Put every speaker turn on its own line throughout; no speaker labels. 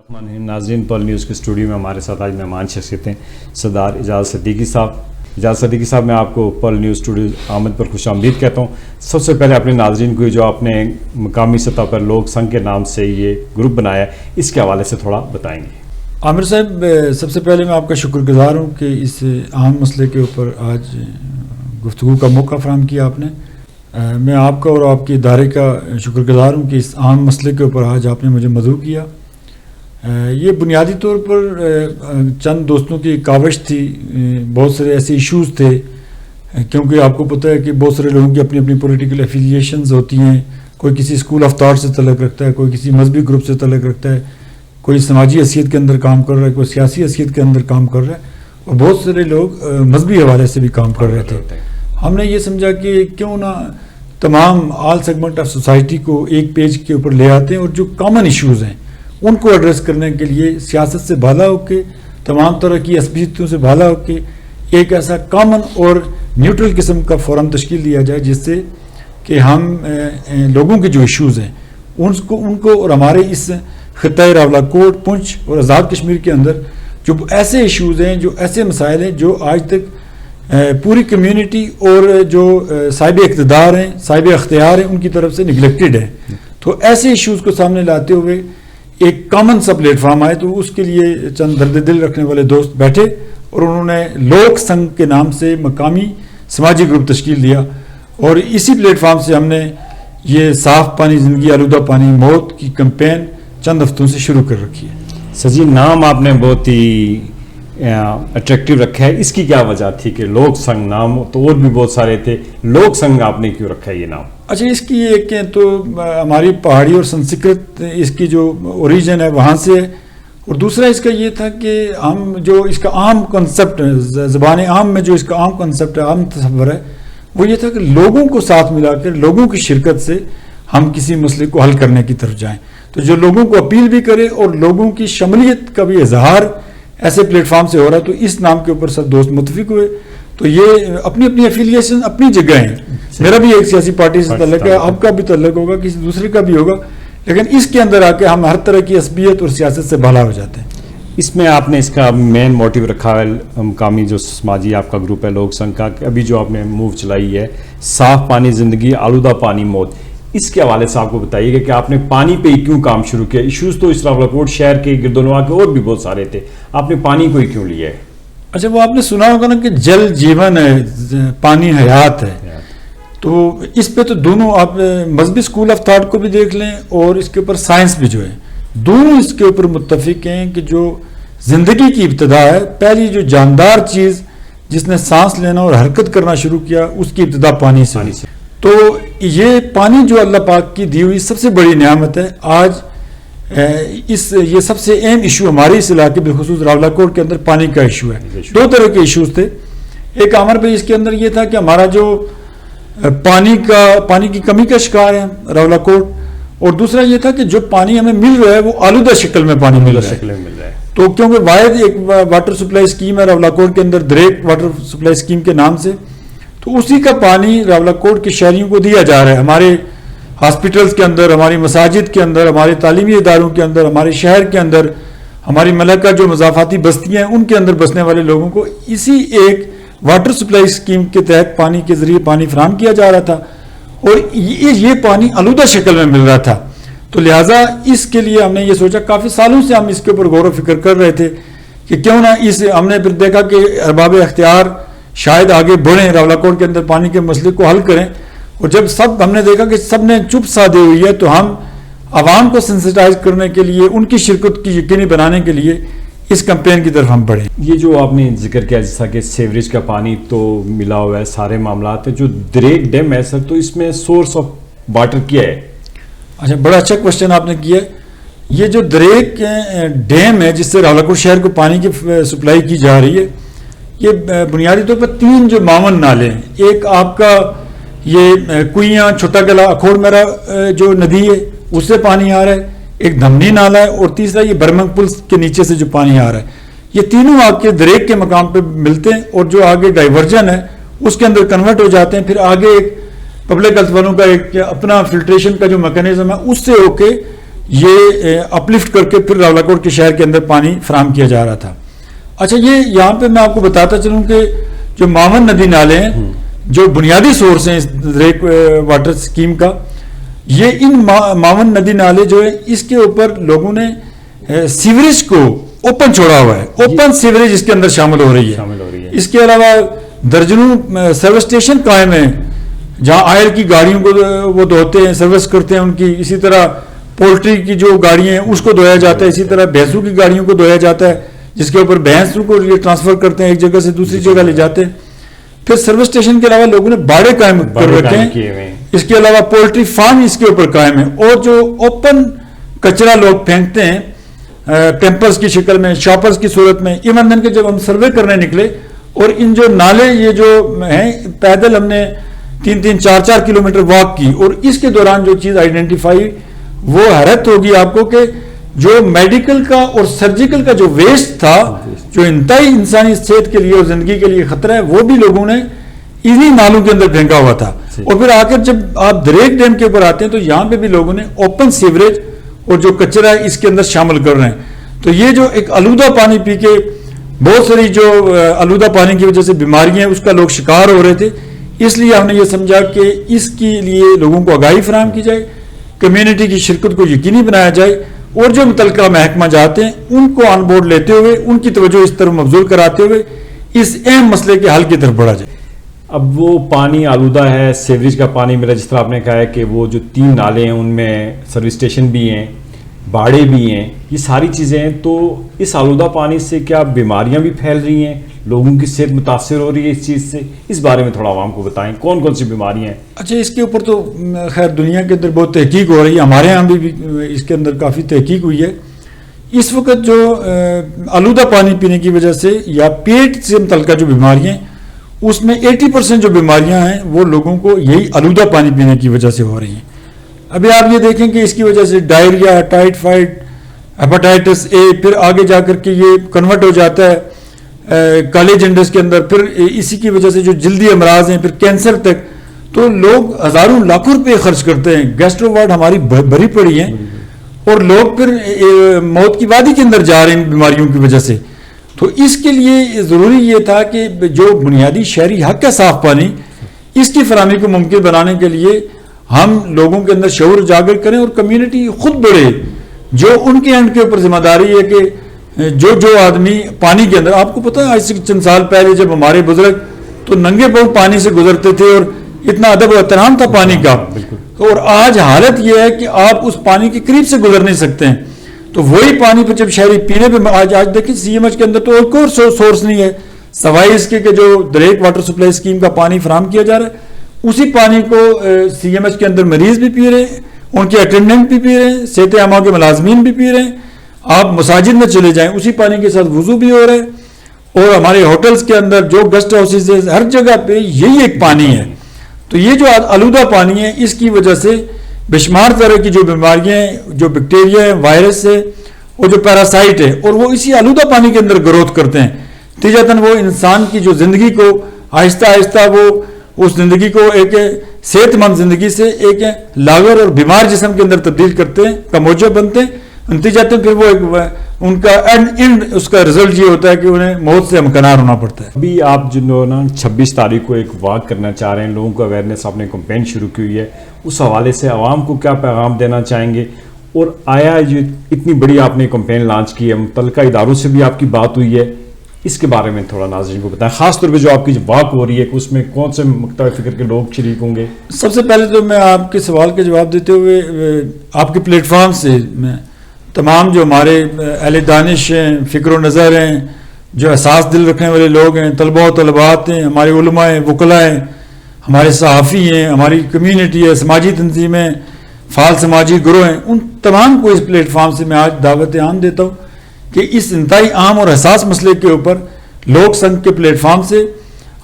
ناظرین پل نیوز کے اسٹوڈیو میں ہمارے ساتھ آج مہمان شخصیت ہیں سردار اعجاز صدیقی صاحب. اعجاز صدیقی صاحب, میں آپ کو پل نیوز اسٹوڈیو آمد پر خوش آمدید کہتا ہوں. سب سے پہلے اپنے ناظرین کو جو آپ نے مقامی سطح پر لوک سنگھ کے نام سے یہ گروپ بنایا ہے, اس کے حوالے سے تھوڑا بتائیں گے.
عامر صاحب, سب سے پہلے میں آپ کا شکر گزار ہوں کہ اس اہم مسئلے کے اوپر آج گفتگو کا موقع فراہم کیا آپ نے. میں آپ کا اور آپ کے ادارے کا شکر گزار ہوں کہ اس اہم مسئلے کے اوپر آج آپ نے مجھے مدعو کیا. یہ بنیادی طور پر چند دوستوں کی کاوش تھی. بہت سارے ایسے ایشوز تھے, کیونکہ آپ کو پتہ ہے کہ بہت سارے لوگوں کی اپنی اپنی پولیٹیکل ایفیلیشنز ہوتی ہیں. کوئی کسی اسکول آف تھاٹ سے تعلق رکھتا ہے, کوئی کسی مذہبی گروپ سے تعلق رکھتا ہے, کوئی سماجی حیثیت کے اندر کام کر رہا ہے, کوئی سیاسی حیثیت کے اندر کام کر رہا ہے, اور بہت سارے لوگ مذہبی حوالے سے بھی کام کر رہے تھے. ہم نے یہ سمجھا کہ کیوں نہ تمام آل سیگمنٹ آف سوسائٹی کو ایک پیج کے اوپر لے آتے ہیں, اور جو کامن ایشوز ہیں ان کو ایڈریس کرنے کے لیے سیاست سے بالا ہو کے, تمام طرح کی عصبیتوں سے بالا ہو کے ایک ایسا کامن اور نیوٹرل قسم کا فورم تشکیل دیا جائے, جس سے کہ ہم لوگوں کے جو ایشوز ہیں ان کو اور ہمارے اس خطۂ راولاکوٹ, پونچھ اور آزاد کشمیر کے اندر جو ایسے ایشوز ہیں, جو ایسے مسائل ہیں جو آج تک پوری کمیونٹی اور جو صاحب اقتدار ہیں, صاحب اختیار ہیں, ان کی طرف سے نگلیکٹڈ ہیں. تو ایسے ایشوز کو سامنے لاتے ہوئے ایک کامن سا پلیٹ فارم آئے, تو اس کے لیے چند درد دل رکھنے والے دوست بیٹھے اور انہوں نے لوک سنگھ کے نام سے مقامی سماجی گروپ تشکیل دیا, اور اسی پلیٹ فارم سے ہم نے یہ صاف پانی زندگی آلودہ پانی موت کی کمپین چند ہفتوں سے شروع کر رکھی ہے.
سر جی, نام آپ نے بہت ہی اٹریکٹیو رکھا ہے. اس کی کیا وجہ تھی کہ لوک سنگھ نام تو اور بھی بہت سارے تھے, لوک سنگھ آپ نے کیوں رکھا ہے یہ نام؟
اچھا, اس کی ایک تو ہماری پہاڑی اور سنسکرت اس کی جو اوریجن ہے وہاں سے, اور دوسرا اس کا یہ تھا کہ ہم جو اس کا عام کنسپٹ زبان عام میں جو اس کا عام کنسپٹ ہے, عام تصور ہے, وہ یہ تھا کہ لوگوں کو ساتھ ملا کر لوگوں کی شرکت سے ہم کسی مسئلے کو حل کرنے کی طرف جائیں. تو جو لوگوں کو اپیل بھی کرے اور لوگوں کی شمولیت کا بھی اظہار ایسے پلیٹ فارم سے ہو رہا ہے, تو اس نام کے اوپر سب دوست متفق ہوئے. تو یہ اپنی اپنی ایفیلیشن اپنی جگہ ہیں. میرا بھی ایک سیاسی پارٹی سے تعلق ہے, آپ کا بھی تعلق ہوگا, کسی دوسرے کا بھی ہوگا, لیکن اس کے اندر آ کے ہم ہر طرح کی عصبیت اور سیاست سے بالا ہو جاتے ہیں.
اس میں آپ نے اس کا مین موٹیو رکھا ہے مقامی جو سماجی آپ کا گروپ ہے لوک سنگھ کا, ابھی جو آپ نے موو چلائی ہے صاف پانی زندگی آلودہ پانی موت, اس کے حوالے سے آپ کو بتائیے گا کہ آپ نے پانی پہ ہی کیوں کام شروع کیا؟ ایشوز تو اس راولاکوٹ شہر کے گرد و نواح کے اور بھی بہت سارے تھے, آپ نے پانی کو ہی کیوں لیا ہے؟
اچھا, وہ آپ نے سنا ہوگا نا کہ جل جیون ہے, پانی حیات ہے. تو اس پہ تو دونوں آپ مذہبی اسکول آف تھاٹ کو بھی دیکھ لیں اور اس کے اوپر سائنس بھی جو ہے, دونوں اس کے اوپر متفق ہیں کہ جو زندگی کی ابتدا ہے, پہلی جو جاندار چیز جس نے سانس لینا اور حرکت کرنا شروع کیا, اس کی ابتدا پانی سے. تو یہ پانی جو اللہ پاک کی دی ہوئی سب سے بڑی نعمت ہے. آج یہ سب سے اہم ایشو ہمارے اس علاقے بالخصوص راولاکوٹ کے اندر پانی کا ایشو ہے. دو طرح کے ایشوز تھے. ایک عامر بھائی اس کے اندر یہ تھا کہ ہمارا جو پانی کی کمی کا شکار ہے راولاکوٹ, اور دوسرا یہ تھا کہ جو پانی ہمیں مل رہا ہے وہ آلودہ شکل میں پانی مل رہا ہے. تو کیونکہ واحد ایک واٹر سپلائی اسکیم ہے راولاکوٹ کے اندر, دریک واٹر سپلائی اسکیم کے نام سے, تو اسی کا پانی راولاکوٹ کے شہریوں کو دیا جا رہا ہے. ہمارے ہاسپٹلز کے اندر, ہماری مساجد کے اندر, ہمارے تعلیمی اداروں کے اندر, ہمارے شہر کے اندر, ہماری ملکہ جو مضافاتی بستیاں ہیں ان کے اندر بسنے والے لوگوں کو اسی ایک واٹر سپلائی اسکیم کے تحت پانی کے ذریعے پانی فراہم کیا جا رہا تھا, اور یہ پانی آلودہ شکل میں مل رہا تھا. تو لہٰذا اس کے لیے ہم نے یہ سوچا, کافی سالوں سے ہم اس کے اوپر غور و فکر کر رہے تھے کہ کیوں نہ ہم نے پھر دیکھا کہ ارباب اختیار شاید آگے بڑھیں, راولاکوٹ کے اندر پانی کے مسئلے کو حل کریں, اور جب ہم نے دیکھا کہ سب نے چپ سادھی ہوئی ہے, تو ہم عوام کو سینسٹائز کرنے کے لیے, ان کی شرکت کی یقینی بنانے کے لیے اس کمپین کی طرف ہم بڑھیں. یہ
جو آپ نے ذکر کیا جیسا کہ سیوریج کا پانی تو ملا ہوا ہے, سارے معاملات ہیں, جو دریک ڈیم ہے سر, تو اس میں سورس آف واٹر کیا ہے؟
اچھا, بڑا اچھا کوشچن آپ نے کیا. یہ جو دریک ڈیم ہے جس سے راولاکوٹ شہر کو پانی کی سپلائی کی جا رہی ہے, یہ بنیادی طور پر 3 جو معاون نالے ہیں. ایک آپ کا یہ کوئیاں چھوٹا گلا اکھوڑ میرا جو ندی ہے اس سے پانی آ رہا ہے, ایک دھمنی نالا ہے, اور تیسرا یہ برمنگ پل کے نیچے سے جو پانی آ رہا ہے. یہ تینوں آپ کے دریک کے مقام پہ ملتے ہیں, اور جو آگے ڈائیورجن ہے اس کے اندر کنورٹ ہو جاتے ہیں. پھر آگے ایک پبلک ہیلتھ والوں کا ایک اپنا فلٹریشن کا جو میکانزم ہے اس سے ہو کے یہ اپلفٹ کر کے پھر راولاکوٹ کے شہر کے اندر پانی فراہم کیا جا رہا تھا. اچھا، یہ یہاں پہ میں آپ کو بتاتا چلوں کہ جو معاون ندی نالے ہیں جو بنیادی سورس ہیں اس دریک واٹر اسکیم کا، یہ ان معاون ندی نالے جو ہے اس کے اوپر لوگوں نے سیوریج کو اوپن چھوڑا ہوا ہے. اوپن سیوریج اس کے اندر شامل ہو رہی ہے. اس کے علاوہ درجنوں سروس اسٹیشن قائم ہیں جہاں آئل کی گاڑیوں کو وہ دھوتے ہیں، سروس کرتے ہیں ان کی. اسی طرح پولٹری کی جو گاڑیاں ہیں اس کو دھویا جاتا ہے. اسی طرح بھینسوں کی گاڑیوں کو دھویا جاتا ہے جس کے اوپر بھینسوں کو یہ ٹرانسفر کرتے ہیں، ایک جگہ سے دوسری جگہ لے جاتے ہیں. پھر سروس اسٹیشن کے علاوہ لوگوں نے باڑے قائم کر رکھے ہیں. اس کے علاوہ پولٹری فارم اس کے اوپر قائم ہے. اور جو اوپن کچرا لوگ پھینکتے ہیں ٹیمپرز کی شکل میں، شاپرز کی صورت میں، ایون دن کے جب ہم سروے کرنے نکلے اور ان جو نالے یہ جو ہیں پیدل ہم نے 3-4 کلومیٹر واک کی، اور اس کے دوران جو چیز آئیڈینٹیفائی وہ حیرت ہوگی آپ کو کہ جو میڈیکل کا اور سرجیکل کا جو ویسٹ تھا جو انتہائی انسانی صحت کے لیے اور زندگی کے لیے خطرہ ہے، وہ بھی لوگوں نے انہی نالوں کے اندر پھینکا ہوا تھا. اور پھر آ کر جب آپ دریک ڈیم کے اوپر آتے ہیں تو یہاں پہ بھی لوگوں نے اوپن سیوریج اور جو کچرا ہے اس کے اندر شامل کر رہے ہیں. تو یہ جو ایک آلودہ پانی پی کے بہت ساری جو آلودہ پانی کی وجہ سے بیماریاں ہیں اس کا لوگ شکار ہو رہے تھے. اس لیے ہم نے یہ سمجھا کہ اس کے لیے لوگوں کو آگاہی فراہم کی جائے، کمیونٹی کی شرکت کو یقینی بنایا جائے، اور جو متعلقہ محکمہ جاتے ہیں ان کو آن بورڈ لیتے ہوئے ان کی توجہ اس طرف مبذول کراتے ہوئے اس اہم مسئلے کے حل کی طرف بڑھا جائے.
اب وہ پانی آلودہ ہے، سیوریج کا پانی ملا، جس طرح آپ نے کہا ہے کہ وہ جو 3 نالے ہیں ان میں سروس اسٹیشن بھی ہیں، باڑے بھی ہیں، یہ ساری چیزیں ہیں. تو اس آلودہ پانی سے کیا بیماریاں بھی پھیل رہی ہیں؟ لوگوں کی صحت متاثر ہو رہی ہے اس چیز سے؟ اس بارے میں تھوڑا عوام کو بتائیں کون کون سی بیماریاں ہیں.
اچھا، اس کے اوپر تو خیر دنیا کے اندر بہت تحقیق ہو رہی ہے، ہمارے ہاں بھی اس کے اندر کافی تحقیق ہوئی ہے. اس وقت جو آلودہ پانی پینے کی وجہ سے یا پیٹ سے متعلقہ جو بیماریاں ہیں اس میں 80% جو بیماریاں ہیں وہ لوگوں کو یہی آلودہ پانی پینے کی وجہ سے ہو رہی ہیں. ابھی آپ یہ دیکھیں کہ اس کی وجہ سے ڈائریا، ٹائیفائڈ، ہیپاٹائٹس اے، پھر آگے جا کر کے یہ کنورٹ ہو جاتا ہے کالے جنڈس کے اندر، پھر اسی کی وجہ سے جو جلدی امراض ہیں، پھر کینسر تک. تو لوگ ہزاروں لاکھوں روپے خرچ کرتے ہیں. گیسٹرو وارڈ ہماری بھری پڑی ہیں اور لوگ پھر موت کی وادی کے اندر جا رہے ہیں بیماریوں کی وجہ سے. تو اس کے لیے ضروری یہ تھا کہ جو بنیادی شہری حق ہے صاف پانی، اس کی فراہمی کو ممکن بنانے کے لیے ہم لوگوں کے اندر شعور اجاگر کریں اور کمیونٹی خود بڑھے. جو ان کے اینڈ کے اوپر ذمہ داری ہے کہ جو آدمی پانی کے اندر، آپ کو پتہ ہے آج سے چند سال پہلے جب ہمارے بزرگ تو ننگے پاؤں پانی سے گزرتے تھے اور اتنا ادب و احترام تھا پانی کا، اور آج حالت یہ ہے کہ آپ اس پانی کے قریب سے گزر نہیں سکتے ہیں. تو وہی پانی پہ جب شہری پینے پہ آج دیکھیں سی ایم ایچ کے اندر تو کوئی سورس نہیں ہے سوائے اس کے کہ جو دریک واٹر سپلائی اسکیم کا پانی فراہم کیا جا رہا ہے، اسی پانی کو سی ایم ایچ کے اندر مریض بھی پی رہے ہیں، ان کے اٹینڈنٹ بھی پی رہے ہیں، صحت عامہ کے ملازمین بھی پی رہے ہیں. آپ مساجد میں چلے جائیں اسی پانی کے ساتھ وضو بھی ہو رہا ہے، اور ہمارے ہوٹلز کے اندر جو گیسٹ ہاؤسز ہیں ہر جگہ پہ یہی ایک پانی ہے. تو یہ جو آلودہ پانی ہے اس کی وجہ سے بے شمار طرح کی جو بیماریاں ہیں، جو بیکٹیریا ہے، وائرس ہے اور جو پیراسائٹ ہے، اور وہ اسی آلودہ پانی کے اندر گروتھ کرتے ہیں. نتیجتاً وہ انسان کی جو زندگی کو آہستہ آہستہ وہ اس زندگی کو ایک صحت مند زندگی سے ایک لاغر اور بیمار جسم کے اندر تبدیل کرتے ہیں، کا موجب بنتے ہیں. نتیجتاً پھر وہ ان کا اینڈ اس کا رزلٹ یہ ہوتا ہے کہ انہیں موت سے ہمکنار ہونا پڑتا ہے.
ابھی آپ جو نا 26 تاریخ کو ایک واک کرنا چاہ رہے ہیں، لوگوں کو اویئرنیس، آپ نے کمپین شروع کی ہوئی ہے، اس حوالے سے عوام کو کیا پیغام دینا چاہیں گے؟ اور آیا یہ اتنی بڑی آپ نے کمپین لانچ کی ہے، متعلقہ اداروں سے بھی آپ کی بات ہوئی ہے، اس کے بارے میں تھوڑا ناظرین کو بتائیں، خاص طور پہ جو آپ کی واک ہو رہی ہے کہ اس میں کون سے مکتب فکر کے لوگ شریک ہوں گے؟
سب سے پہلے تو میں آپ کے سوال کا جواب دیتے ہوئے آپ کے پلیٹ فارم سے میں تمام جو ہمارے اہل دانش ہیں، فکر و نظر ہیں، جو احساس دل رکھنے والے لوگ ہیں، طلباء و طلبات ہیں، ہمارے علماء ہیں، وکلاء ہیں، ہمارے صحافی ہیں، ہماری کمیونٹی ہے، سماجی تنظیمیں، فعال سماجی گروہ ہیں، ان تمام کو اس پلیٹ فارم سے میں آج دعوت عام دیتا ہوں کہ اس انتہائی عام اور حساس مسئلے کے اوپر لوک سنگھ کے پلیٹ فارم سے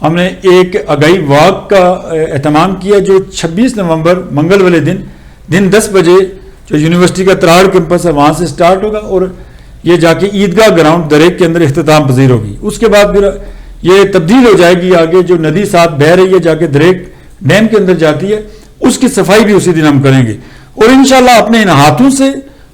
ہم نے ایک آگاہی واک کا اہتمام کیا جو 26 نومبر منگل والے دن 10 بجے جو یونیورسٹی کا تراڑ کیمپس ہے وہاں سے سٹارٹ ہوگا اور یہ جا کے عیدگاہ گراؤنڈ دریک کے اندر اختتام پذیر ہوگی. اس کے بعد پھر یہ تبدیل ہو جائے گی، آگے جو ندی ساتھ بہہ رہی ہے جا کے دریک ڈیم کے اندر جاتی ہے، اس کی صفائی بھی اسی دن ہم کریں گے. اور انشاءاللہ اپنے ان ہاتھوں سے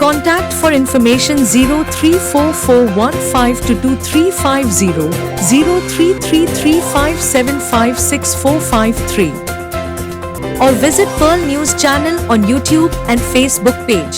Contact for information 034415222350 0333575645 or visit Pearl News channel on YouTube and Facebook page.